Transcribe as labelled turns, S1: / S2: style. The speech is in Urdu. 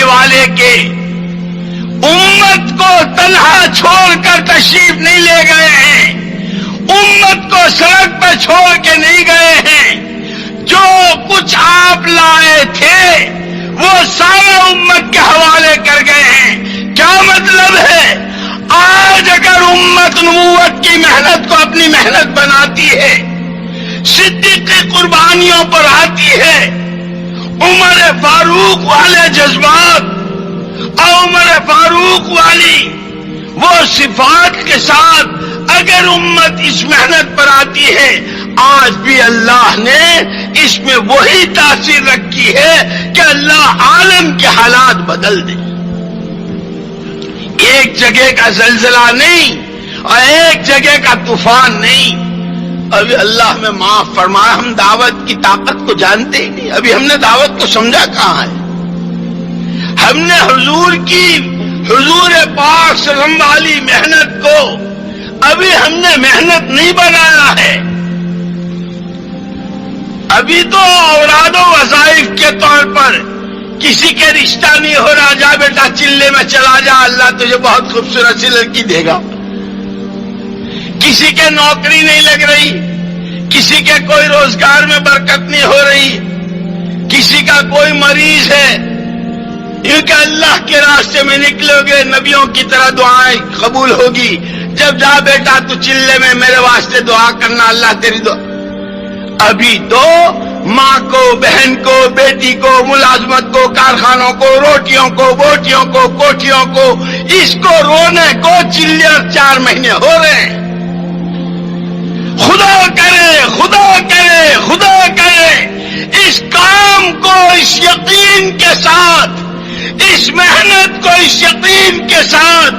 S1: والے کے امت کو تنہا چھوڑ کر تشریف نہیں لے گئے ہیں، امت کو سڑک پر چھوڑ کے نہیں گئے ہیں، جو کچھ آپ لائے تھے وہ سارا امت کے حوالے کر گئے ہیں۔ کیا مطلب ہے؟ آج اگر امت نبوت کی محنت کو اپنی محنت بناتی ہے، صدیق کی قربانیوں پر آتی ہے، عمر فاروق والے جذبات اور عمر فاروق والی وہ صفات کے ساتھ اگر امت اس محنت پر آتی ہے، آج بھی اللہ نے اس میں وہی تاثیر رکھی ہے کہ اللہ عالم کے حالات بدل دے۔ ایک جگہ کا زلزلہ نہیں اور ایک جگہ کا طوفان نہیں۔ ابھی اللہ میں معاف فرمایا، ہم دعوت کی طاقت کو جانتے ہی نہیں، ابھی ہم نے دعوت کو سمجھا کہاں ہے۔ ہم نے حضور پاک صلی اللہ علیہ وسلم والی محنت کو ابھی ہم نے محنت نہیں بنایا ہے۔ ابھی تو اوراد و وظائف کے طور پر کسی کے رشتہ نہیں ہو رہا، جا بیٹا چلے میں چلا جا، اللہ تجھے بہت خوبصورت سی لڑکی دے گا۔ کسی کے نوکری نہیں لگ رہی، کسی کے کوئی روزگار میں برکت نہیں ہو رہی، کسی کا کوئی مریض ہے، کیونکہ اللہ کے راستے میں نکلو گے نبیوں کی طرح دعائیں قبول ہوگی۔ جب جا بیٹا تو چلے میں میرے واسطے دعا کرنا، اللہ تیری دعا۔ ابھی تو ماں کو، بہن کو، بیٹی کو، ملازمت کو، کارخانوں کو، روٹیوں کو، بوٹیوں کو، کوٹھیوں کو، اس کو رونے کو چلے اور 4 مہینے ہو رہے ہیں۔ خدا کرے، خدا کرے، خدا کرے اس کام کو اس یقین کے ساتھ، اس محنت کو اس یقین کے ساتھ